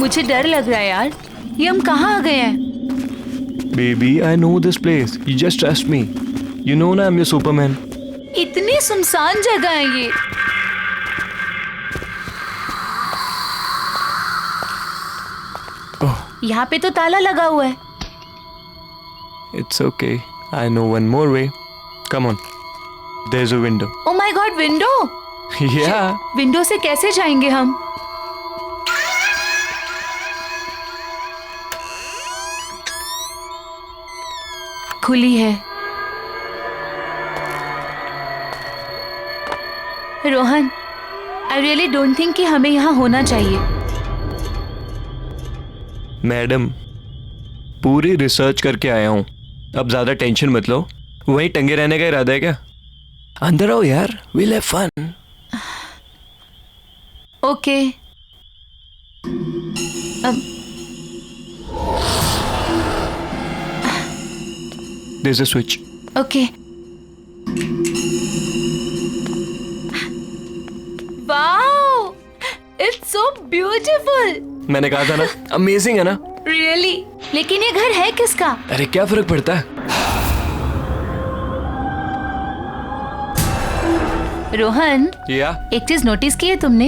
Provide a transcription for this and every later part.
मुझे डर लग रहा है यार, ये हम कहाँ आ गए हैं? Baby, I know this place. You just trust me. You know ना, I'm your Superman. इतनी सुनसान जगह है ये। Oh, यहाँ पे तो ताला लगा हुआ है। it's okay. I know one more way. Come on. There's a window. Oh my God, window! Yeah. Window से कैसे जाएंगे हम? खुली है। Rohan, I really don't think कि हमें यहाँ होना चाहिए। मैडम, पूरी रिसर्च करके आया हूँ। अब ज्यादा टेंशन मत लो। वहीं टंगे रहने का इरादा है क्या? अंदर आओ यार, we'll have fun. Okay. There's a switch. Okay. Wow, it's so beautiful. मैंने कहा था ना, अमेजिंग है ना? रियली? लेकिन ये घर है किसका? अरे क्या फर्क पड़ता है? रोहन, या एक चीज नोटिस की है तुमने?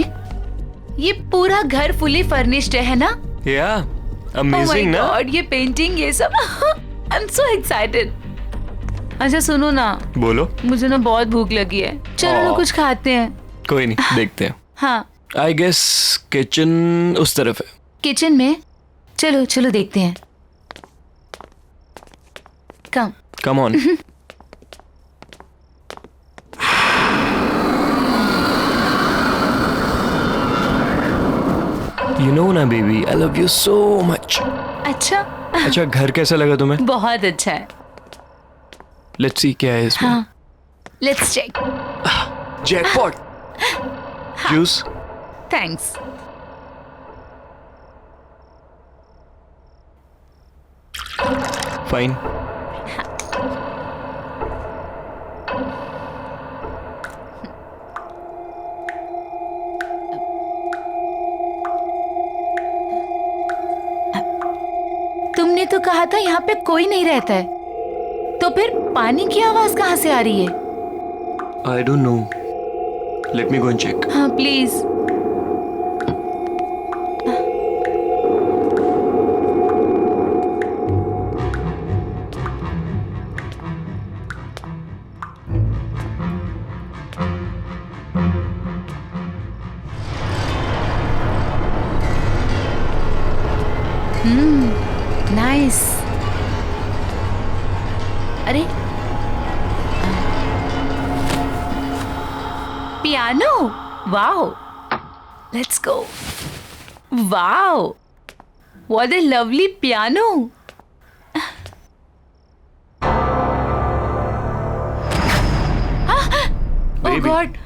ये पूरा घर फुली फर्निश्ड है ना? या ओह माय अमेजिंग ना? गॉड, ये पेंटिंग, ये सब। आई एम सो एक्साइटेड। अच्छा सुनो ना, बोलो। मुझे ना बहुत भूख लगी है, चलो ना कुछ खाते हैं। कोई नहीं, देखते हैं। हाँ, आई गेस किचन उस तरफ है। किचन में? चलो चलो देखते हैं। Come. Come on. You know ना बेबी, I love you so much. अच्छा। अच्छा, घर कैसा लगा तुम्हें? बहुत अच्छा है। Let's see क्या है इसमें। हाँ, let's check. Jackpot. Juice. Thanks. Fine. तुमने तो कहा था यहाँ पे कोई नहीं रहता है, तो फिर पानी की आवाज कहाँ से आ रही है? I don't know. Let me go and check. हाँ प्लीज। नाइस। अरे piano, wow, let's go. Wow, what a lovely piano. Oh Baby. God.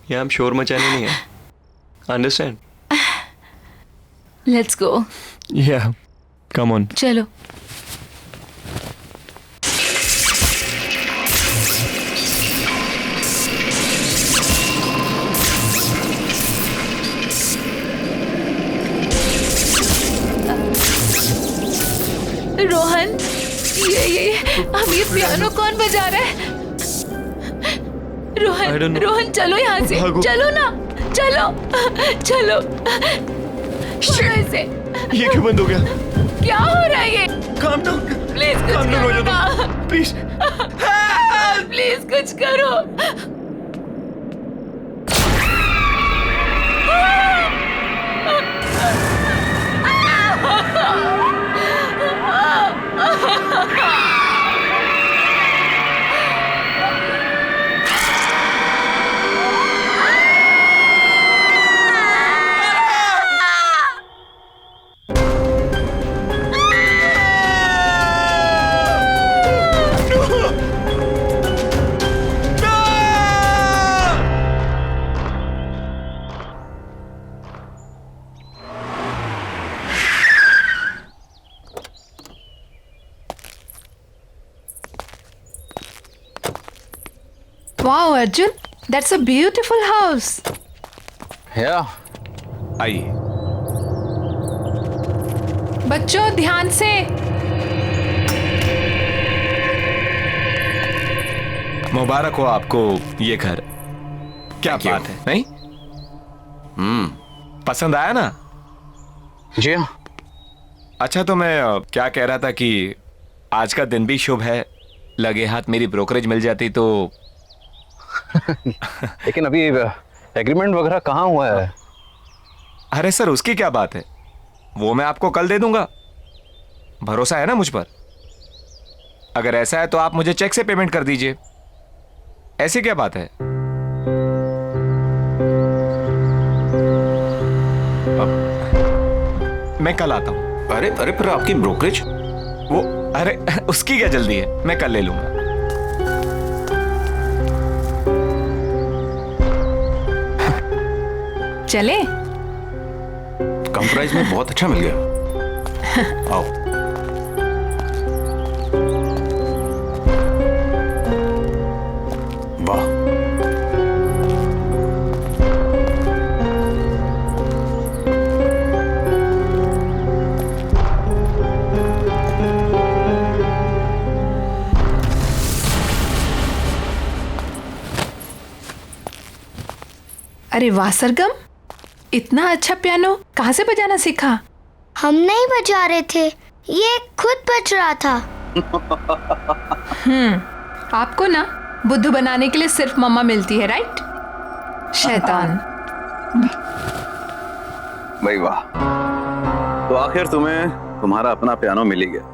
यहाँ हम शोर मचाने नहीं है। Understand? Let's go. Yeah. Come on. चलो। रोहन, ये अब ये पियानो कौन बजा रहा है? I don't Rohan, know. Rohan चलो यहाँ से, भागो। चलो ना, चलो चलो। छोड़ो इसे। ये क्यों बंद हो गया? क्या हो रहा है ये? Calm down. प्लीज कुछ Calm down हो करो जाओ ना। तुम. Please. प्लीज कुछ करो। Wow, Arjun, that's a beautiful house. Yeah. आइए। बच्चों ध्यान से। मुबारक हो आपको ये घर। क्या बात है, नहीं? पसंद आया ना? जी हाँ। अच्छा, तो मैं क्या कह रहा था कि आज का दिन भी शुभ है, लगे हाथ मेरी ब्रोकरेज मिल जाती तो। लेकिन अभी एग्रीमेंट वगैरह कहाँ हुआ है? अरे सर, उसकी क्या बात है, वो मैं आपको कल दे दूंगा। भरोसा है ना मुझ पर? अगर ऐसा है तो आप मुझे चेक से पेमेंट कर दीजिए। ऐसी क्या बात है? मैं कल आता हूं। अरे अरे, पर आपकी ब्रोकरेज? वो अरे उसकी क्या जल्दी है, मैं कल ले लूंगा। चले? कम प्राइस में बहुत अच्छा मिल गया। आओ। वाह। अरे वाह सरगम, इतना अच्छा पियानो कहाँ से बजाना सीखा? हम नहीं बजा रहे थे, ये खुद बज रहा था। आपको ना बुद्धू बनाने के लिए सिर्फ मम्मा मिलती है, राइट? शैतान। भाई वाह, तो आखिर तुम्हें तुम्हारा अपना पियानो मिल ही गया।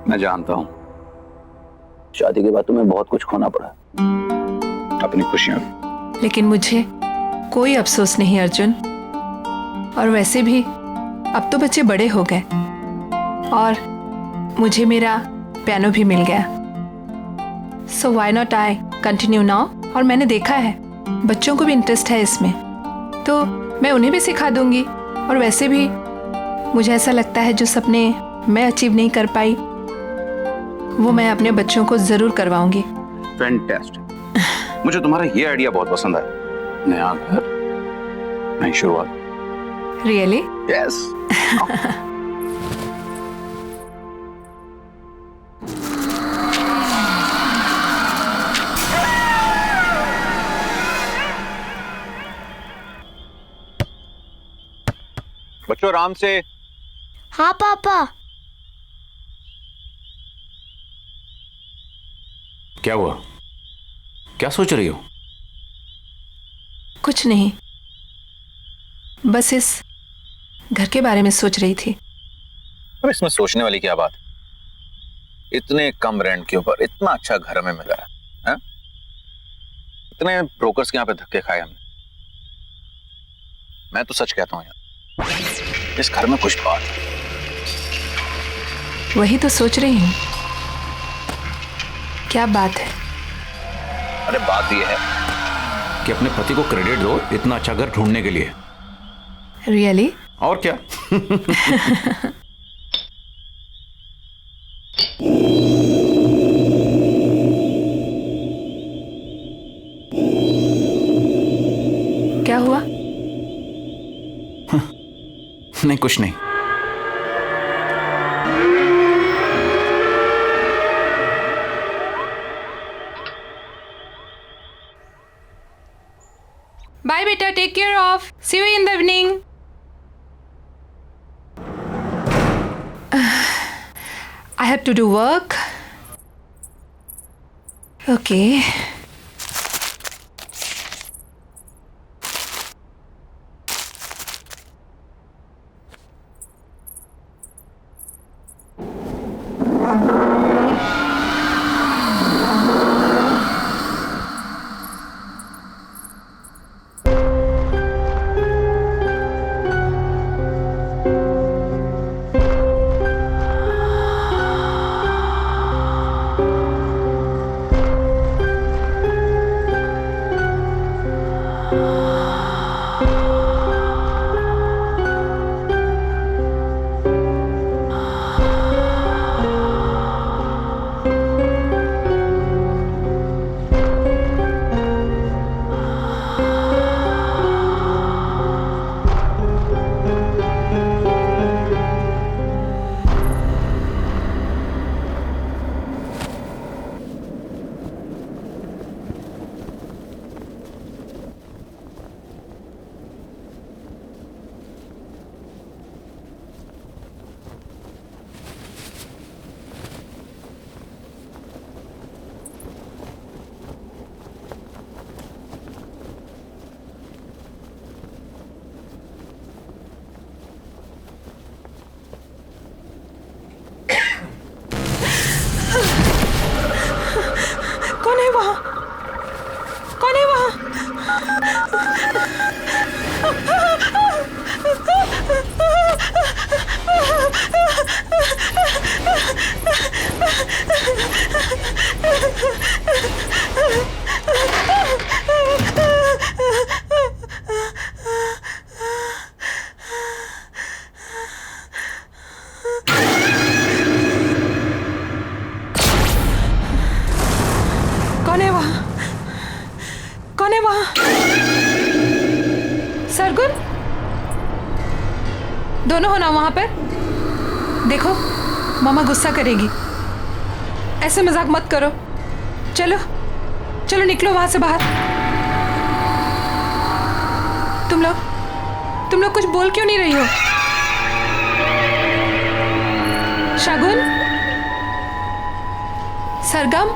मैं जानता हूं, शादी के बाद तुम्हें बहुत कुछ खोना पड़ा, अपनी खुशियां भी। लेकिन मुझे कोई अफसोस नहीं अर्जुन। और वैसे भी अब तो बच्चे बड़े हो गए और मुझे मेरा पियानो भी मिल गया। So why not I continue now. और मैंने देखा है बच्चों को भी इंटरेस्ट है इसमें, तो मैं उन्हें भी सिखा दूंगी। और वैसे भी मुझे ऐसा लगता है जो सपने मैं अचीव नहीं कर पाई वो मैं अपने बच्चों को जरूर करवाऊंगी। फैंटास्टिक। मुझे तुम्हारा ये आइडिया बहुत पसंद आया। नया घर, नई शुरुआत। रियली? यस। बच्चों आराम से। हाँ पापा। क्या हुआ? क्या सोच रही हो? कुछ नहीं, बस इस घर के बारे में सोच रही थी। अब इसमें सोचने वाली क्या बात है? इतने कम रेंट के ऊपर इतना अच्छा घर हमें मिला है? इतने ब्रोकर्स के यहाँ पे धक्के खाए हमने। मैं तो सच कहता हूँ यार, इस घर में कुछ बात है। वही तो सोच रही हूँ, क्या बात है? अरे बात यह है कि अपने पति को क्रेडिट दो इतना अच्छा घर ढूंढने के लिए। रियली? और क्या। क्या हुआ? नहीं, कुछ नहीं। बाय बेटा, take care of, see you in the evening. I have to do work. Okay. वहाँ? कौन है वहाँ? कौन है वहाँ? कौन है वहाँ? सरगुन, दोनों हो ना वहां पर? देखो, मामा गुस्सा करेगी। ऐसे मजाक मत करो। चलो चलो निकलो वहां से बाहर। तुम लोग कुछ बोल क्यों नहीं रही हो? शगुन, सरगम,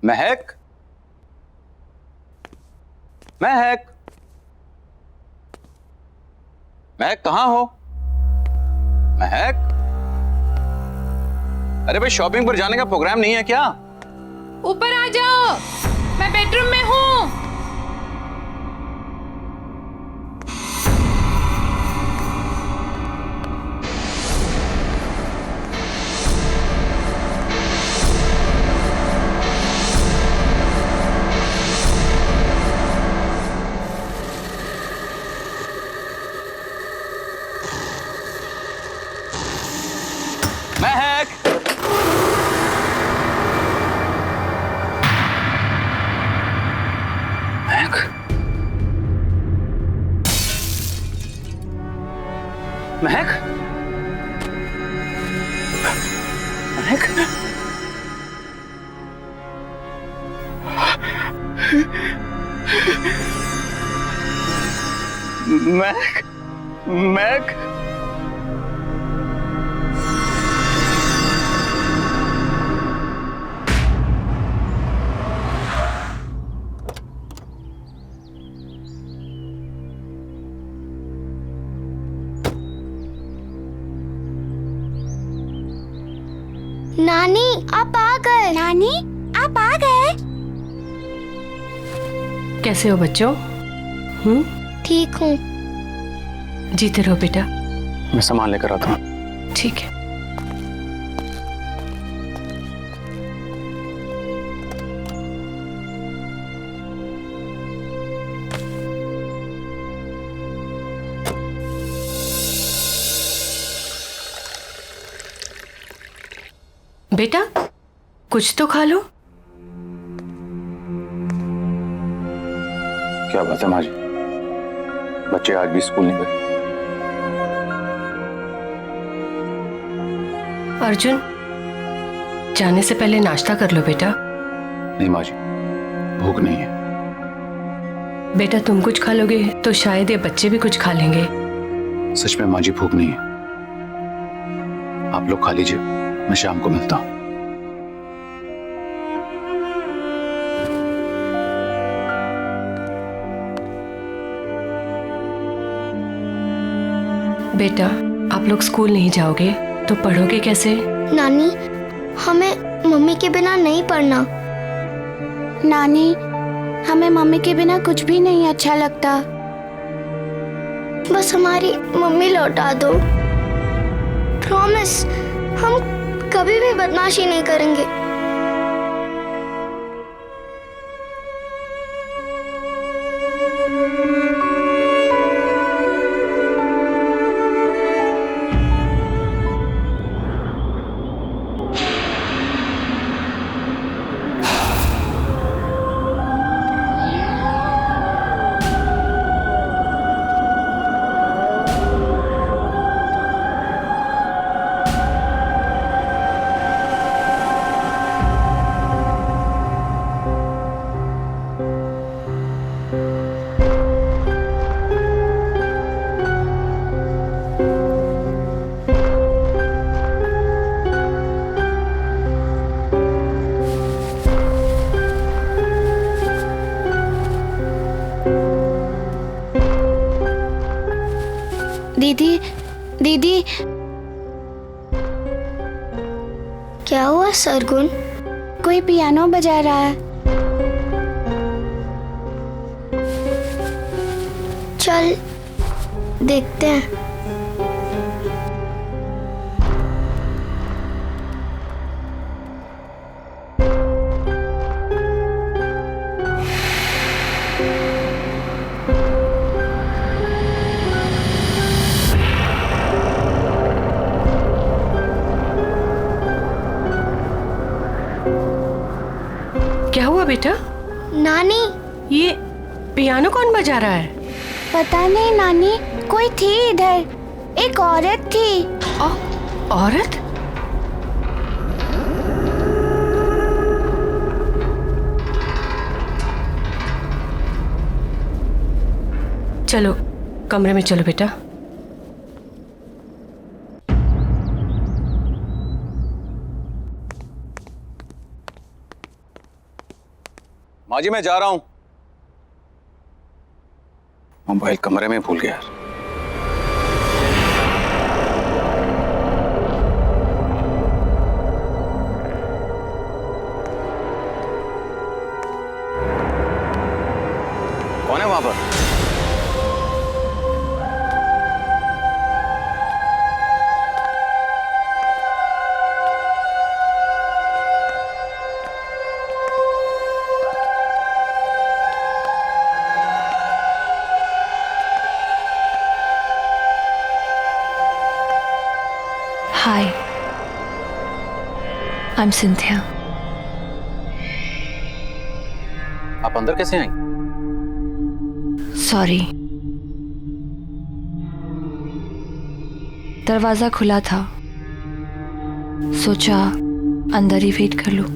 महक, महक, महक कहाँ हो? महक, अरे भाई शॉपिंग पर जाने का प्रोग्राम नहीं है क्या? ऊपर आ जाओ, मैं बेडरूम में हूँ। महक, महक, महक, महक, महक, नानी आप आ गए। नानी आप आ गए। कैसे हो बच्चों? ठीक हूँ। जीते रहो बेटा। मैं सामान लेकर आता हूँ। ठीक है। बेटा कुछ तो खा लो। क्या बात है माँ जी, बच्चे आज भी स्कूल नहीं गए? अर्जुन जाने से पहले नाश्ता कर लो बेटा। नहीं माँ जी, भूख नहीं है। बेटा तुम कुछ खा लोगे तो शायद ये बच्चे भी कुछ खा लेंगे। सच में माँ जी भूख नहीं है। आप लोग खा लीजिए, मैं शाम को मिलता हूँ। बेटा आप लोग स्कूल नहीं जाओगे तो पढ़ोगे कैसे? नानी हमें मम्मी के बिना नहीं पढ़ना। नानी हमें मम्मी के बिना कुछ भी नहीं अच्छा लगता। बस हमारी मम्मी लौटा दो। प्रॉमिस, हम कभी भी बदमाशी नहीं करेंगे। दीदी दीदी, क्या हुआ सरगुन? कोई पियानो बजा रहा है। चल देखते हैं। क्या हुआ बेटा? नानी, ये पियानो कौन बजा रहा है? पता नहीं नानी, कोई थी इधर, एक औरत थी। औरत? चलो कमरे में चलो बेटा। माँ जी मैं जा रहा हूं। मोबाइल कमरे में भूल गया। कौन है वहां पर? हाय, आई एम सिंथिया। आप अंदर कैसे आई? सॉरी, दरवाजा खुला था, सोचा अंदर ही वेट कर लूं।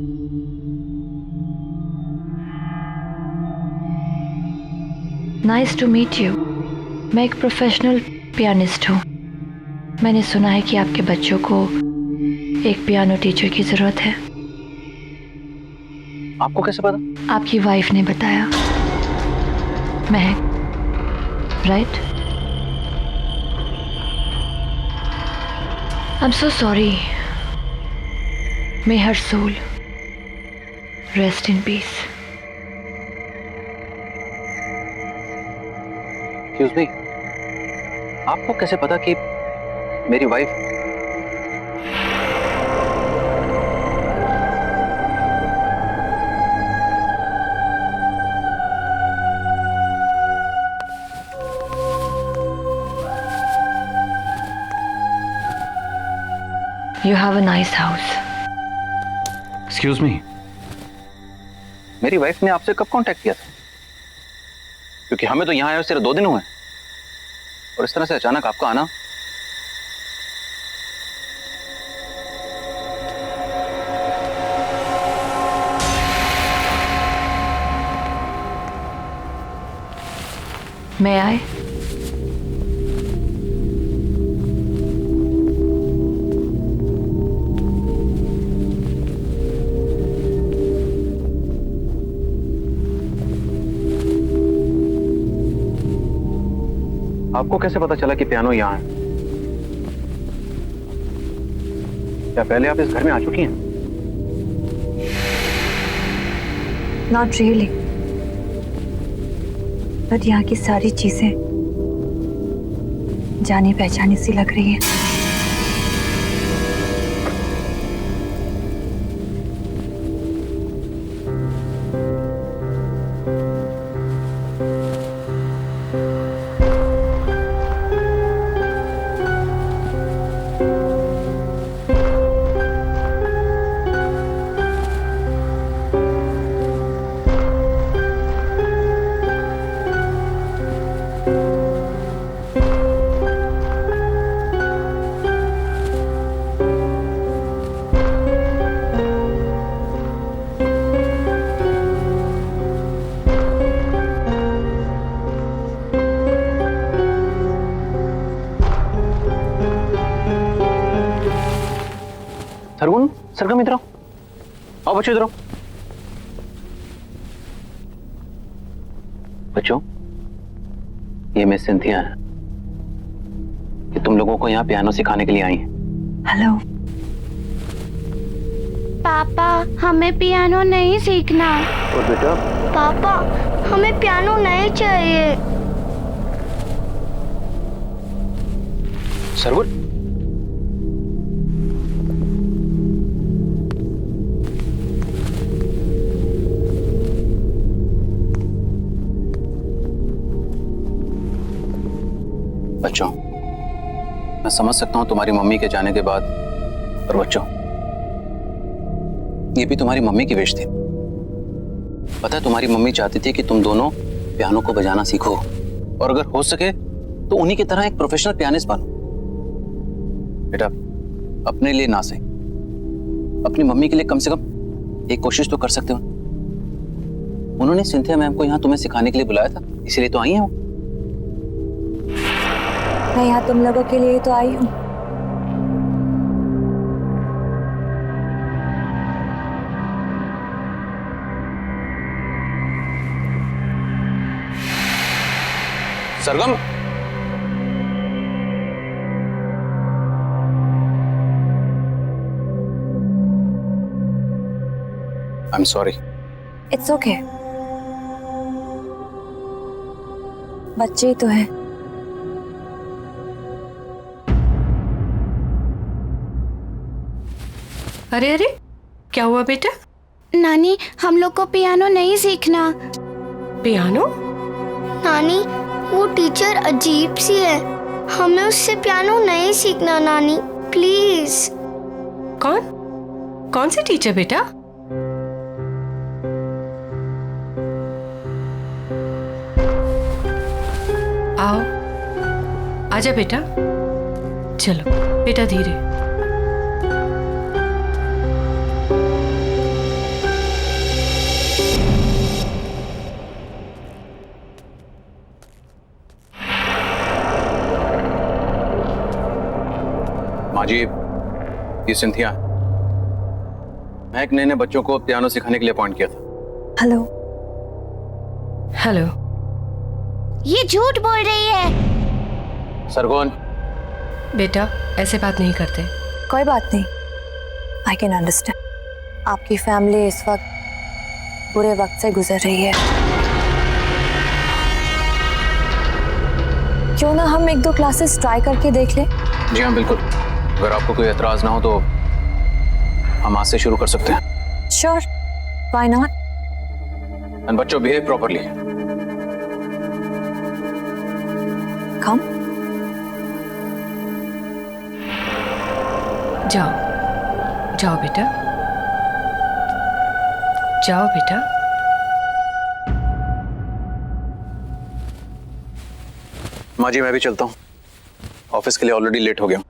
Nice to meet you. मैं एक प्रोफेशनल पियानिस्ट हूँ। मैंने सुना है कि आपके बच्चों को एक पियानो टीचर की जरूरत है। आपको कैसे पता? आपकी वाइफ ने बताया। Mahak, right? I am so sorry. May her soul rest in peace. Excuse me, आपको कैसे पता कि मेरी wife? You have a nice house. Excuse me, मेरी वाइफ ने आपसे कब कांटेक्ट किया था? क्योंकि हमें तो यहां आए सिर्फ 2 दिन हुए और इस तरह से अचानक आपका आना। May I? आपको कैसे पता चला कि पियानो यहाँ है? क्या पहले आप इस घर में आ चुकी हैं? Not really. बट यहाँ की सारी चीजें जानी पहचानी सी लग रही हैं। सरगुन, सरगम इधर आओ। आओ बच्चों इधर आओ। बच्चों, ये मिस सिंथिया है। कि तुम लोगों को यहाँ पियानो सिखाने के लिए आई हैं। हेलो। पापा हमें पियानो नहीं सीखना। और बेटा? पापा हमें पियानो नहीं चाहिए। सरवुड, बच्चों, मैं समझ सकता हूं तुम्हारी मम्मी के जाने के बाद, पर बच्चों ये भी तुम्हारी मम्मी की विश थी। पता है तुम्हारी मम्मी चाहती थी कि तुम दोनों पियानो को बजाना सीखो और अगर हो सके तो उन्हीं की तरह एक प्रोफेशनल पियानिस्ट बनो। बेटा, अपने लिए ना सही, अपनी मम्मी के लिए कम से कम एक कोशिश तो कर सकते हो। उन्होंने सिंथिया मैम को यहाँ तुम्हें सिखाने के लिए बुलाया था, इसीलिए तो आई हैं वो। मैं यहाँ तुम लोगों के लिए ही तो आई हूँ। Sargam, I am sorry. It's okay, बच्चे ही तो हैं। अरे अरे, क्या हुआ बेटा? नानी हम लोग को पियानो नहीं सीखना। पियानो? नानी वो टीचर अजीब सी है, हमें उससे पियानो नहीं सीखना नानी, प्लीज। कौन सी टीचर बेटा? आओ, आजा बेटा। चलो बेटा, धीरे। माँ जी, ये सिंथिया, महक ने बच्चों को पियानो सिखाने के लिए अपॉइंट किया था। हेलो। हेलो। ये झूठ बोल रही है। सरगोन, बेटा ऐसे बात नहीं करते। कोई बात नहीं, आई कैन अंडरस्टैंड। आपकी फैमिली इस वक्त बुरे वक्त से गुजर रही है। क्यों ना हम 1-2 क्लासेस ट्राई करके देख लें? जी हाँ बिल्कुल, अगर आपको कोई एतराज ना हो तो हम आज से शुरू कर सकते हैं। Sure, why not. एंड बच्चों, बिहेव प्रॉपर्ली। कम। जाओ बेटा, जाओ बेटा। माँ जी, मैं भी चलता हूँ, ऑफिस के लिए ऑलरेडी लेट हो गया हूँ।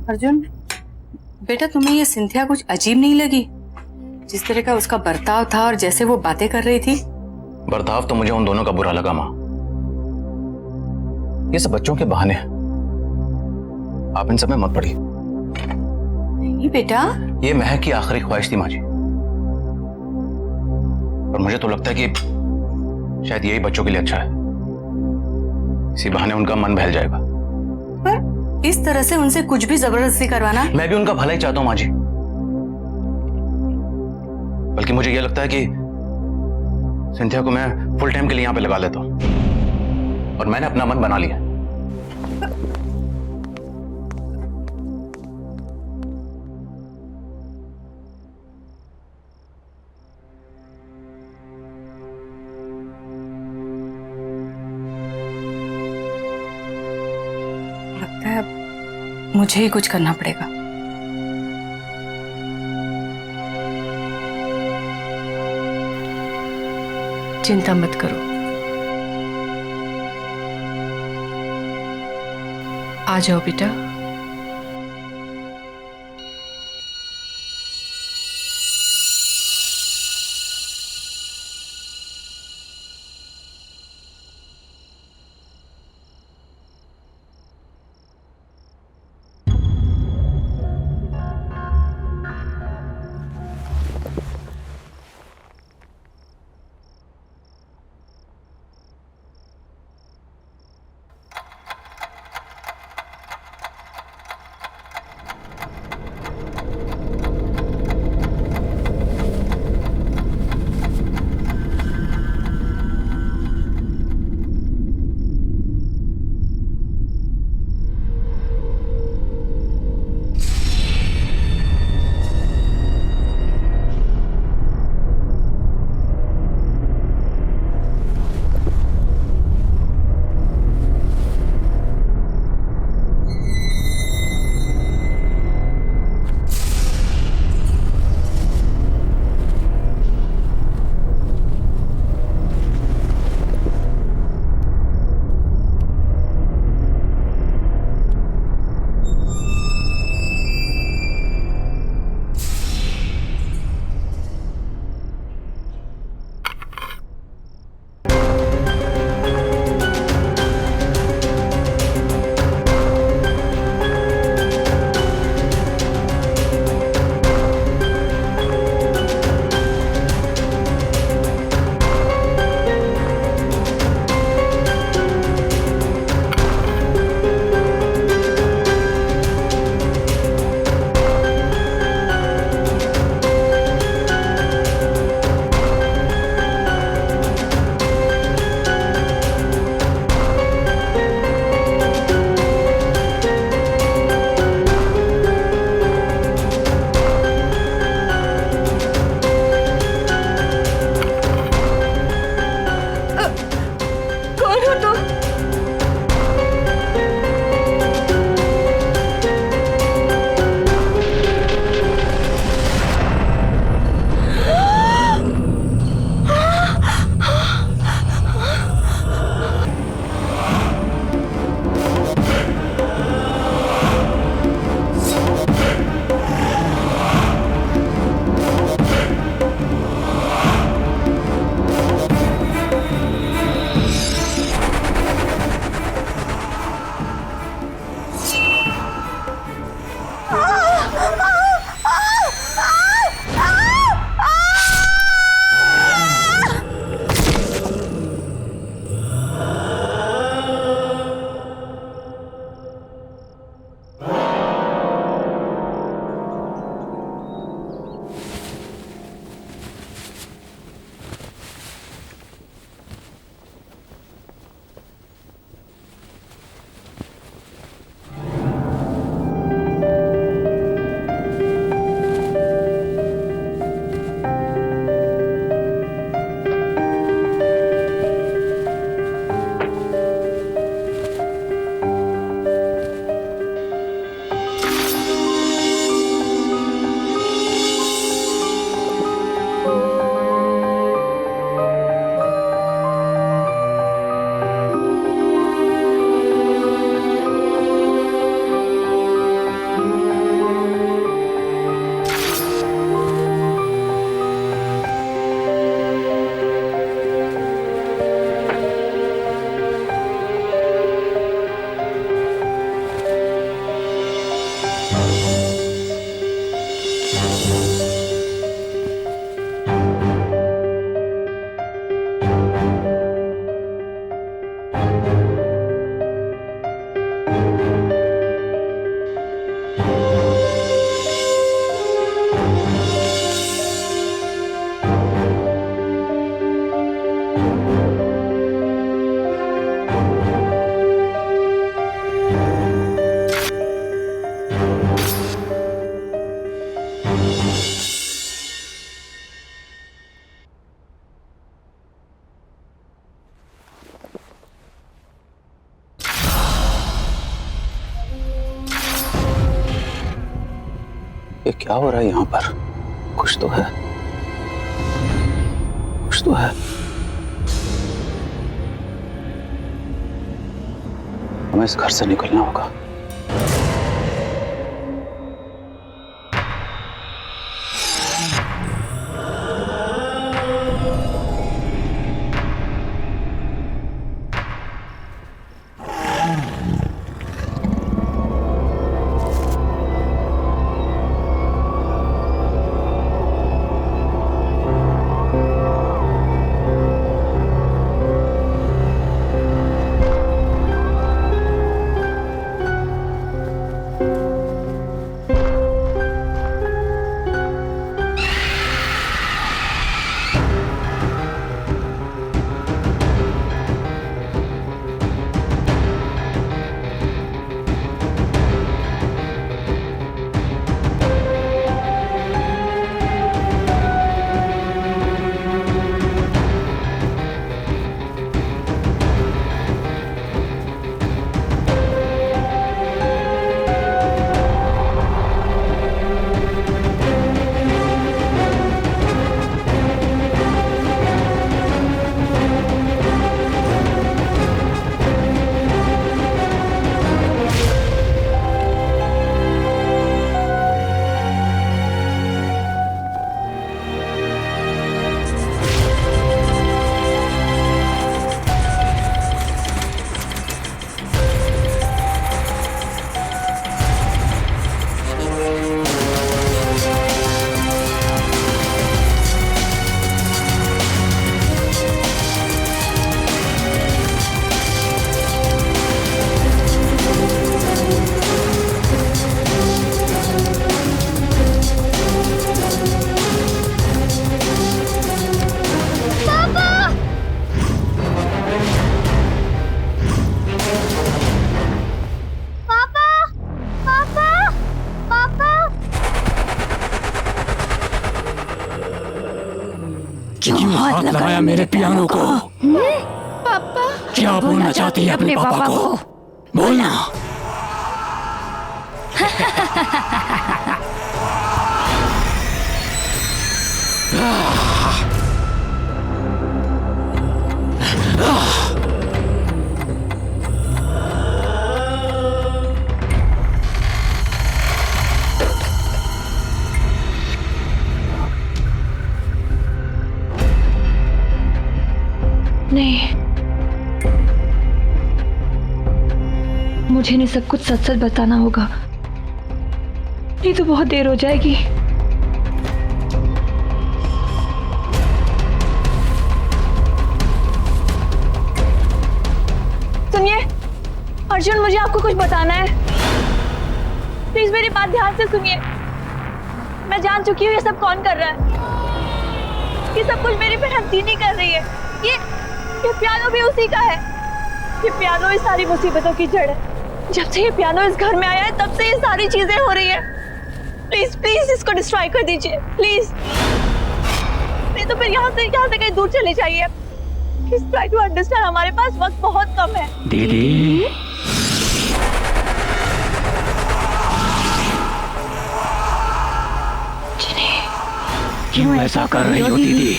अर्जुन, बेटा तुम्हें ये सिंथिया कुछ अजीब नहीं लगी? जिस तरह का उसका बर्ताव था और जैसे वो बातें कर रही थी। बर्ताव तो मुझे उन दोनों का बुरा लगा माँ। ये सब बच्चों के बहाने हैं, आप इन सब में मत पड़िए। नहीं बेटा, ये महक की आखिरी ख्वाहिश थी माँ जी, और मुझे तो लगता है कि शायद यही बच्चों के लिए अच्छा है। इसी बहाने उनका मन बहल जाएगा। पर इस तरह से उनसे कुछ भी जबरदस्ती करवाना। मैं भी उनका भला ही चाहता हूं माँ जी, बल्कि मुझे यह लगता है कि सिंथिया को मैं फुल टाइम के लिए यहां पे लगा लेता हूं, और मैंने अपना मन बना लिया। लगता है मुझे ही कुछ करना पड़ेगा। चिंता मत करो, आ जाओ बेटा। क्या हो रहा है यहाँ पर? कुछ तो है, कुछ तो है। हमें इस घर से निकलना होगा। क्यों हाथ लगाया मेरे पियानो को? पापा क्या बोलना चाहती है अपने पापा को? बोलना। नहीं, मुझे इन्हें सब कुछ सच सच बताना होगा, नहीं तो बहुत देर हो जाएगी। सुनिए अर्जुन, मुझे आपको कुछ बताना है। प्लीज मेरी बात ध्यान से सुनिए। मैं जान चुकी हूँ ये सब कौन कर रहा है। ये सब कुछ मेरी बहन दीनी कर रही है। ये पियानो भी उसी का है। ये पियानो इस सारी मुसीबतों की जड़ है। जब से ये पियानो इस घर में आया है तब से ये सारी चीजें हो रही है। प्लीज प्लीज इसको डिस्ट्रॉय कर दीजिए प्लीज, नहीं तो फिर यहाँ से कहीं दूर चले जाइए। प्लीज ट्राई टू अंडरस्टैंड, हमारे पास वक्त बहुत कम है। दीदी क्यों ऐसा कर रही हो दीदी?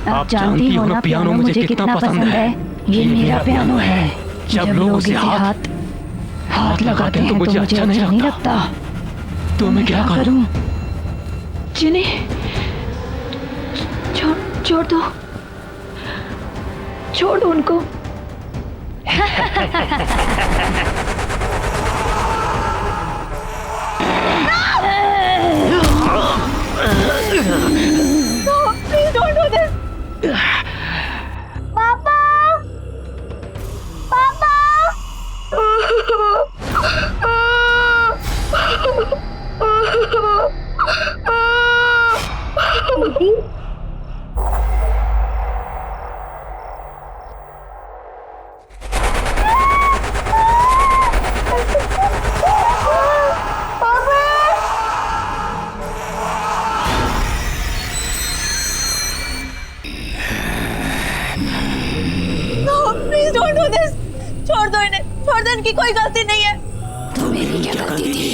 आप जानती हो ना पियानो मुझे कितना पसंद है। ये मेरा पियानो है। जब लोग उसे हाथ लगाते हैं तो मुझे अच्छा नहीं लगता। तो मैं क्या करूं? जिन्हें छोड़ दो उनको। No, please don't do this. पापा, पापा। दीदी, छोड़ दो इन्हें, छोड़ दो, इनकी कोई गलती नहीं है। तो मेरी क्या गलती थी?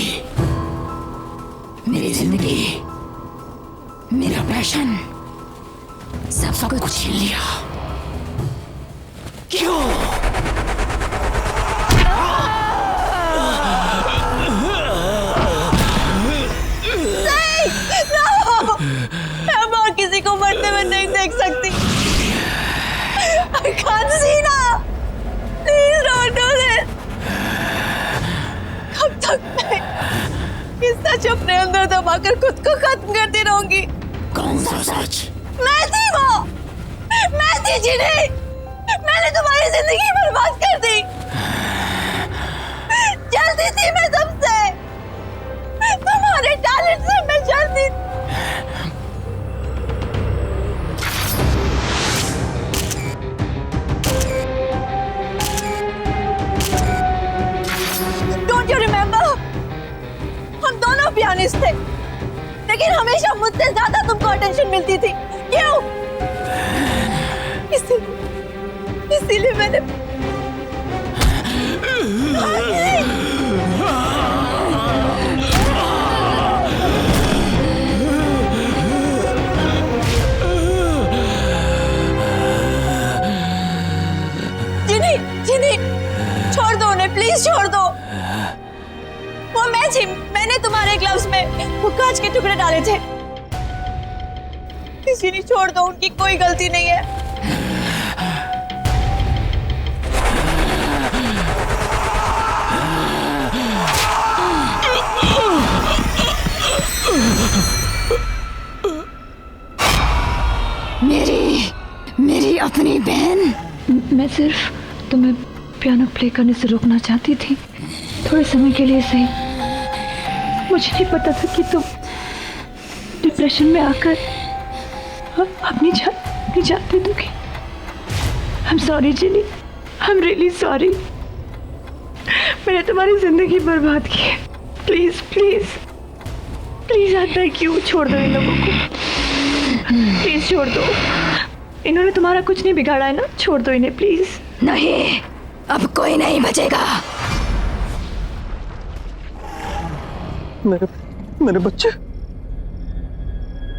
मेरी जिंदगी, मेरा पैशन, सब कुछ छीन लिया। क्यों? मैं और किसी को मरते हुए नहीं देख सकती। I can't see now. Please don't do this. कब तक मैं इस सच अपने अंदर दबाकर खुद को खत्म करती रहूंगी? कौन सा सच? मैं थी वो, मैं थी जिन्हें मैंने तुम्हारी जिंदगी बर्बाद कर दी। जलती थी मैं सबसे, तुम्हारे टैलेंट से मैं जलती थी। Don't you remember? हम दोनों पियानिस्ट थे, लेकिन हमेशा मुझसे ज्यादा तुमको अटेंशन मिलती थी। क्यों? इसीलिए मैंने जिनी, छोड़ दो उन्हें, प्लीज छोड़ दो। वो मैं थी, मैंने तुम्हारे ग्लव्स में वो कांच के टुकड़े डाले थे। जिनी, छोड़ दो, उनकी कोई गलती नहीं है। मेरी अपनी बहन। मैं सिर्फ तुम्हें पियानो प्ले करने से रोकना चाहती थी, थोड़े समय के लिए सही। मुझे नहीं पता था कि तुम डिप्रेशन में आकर अपनी जान दे दोगी। I'm sorry Jini, I'm really sorry। मैंने तुम्हारी जिंदगी बर्बाद की है। प्लीज प्लीज प्लीज, आता है क्यों? छोड़ दो इन लोगों को, प्लीज छोड़ दो। इन्होंने तुम्हारा कुछ नहीं बिगाड़ा है ना, छोड़ दो इन्हें प्लीज। नहीं, अब कोई नहीं बचेगा। मेरे बच्चे,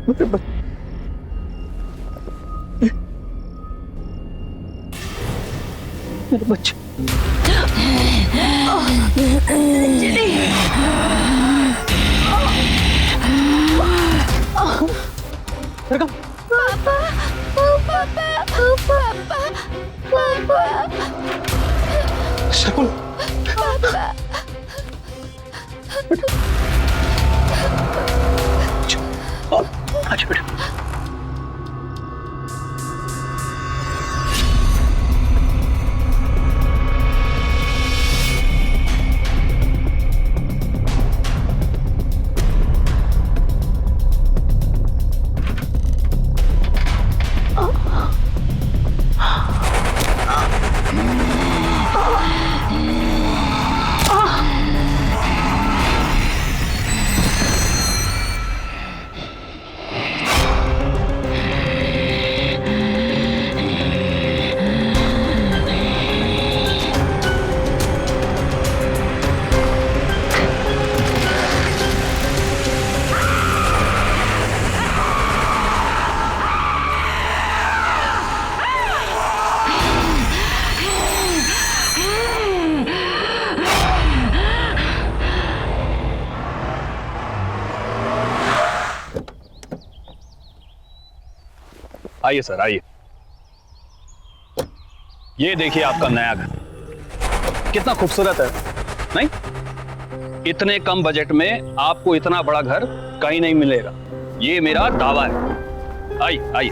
मेरे बच्चे, मेरे बच्चे। शकुन, अच्छा बेटा। आइए सर, आइए। ये देखिए आपका नया घर, कितना खूबसूरत है, नहीं? इतने कम बजट में आपको इतना बड़ा घर कहीं नहीं मिलेगा, ये मेरा दावा है। आइए आइए।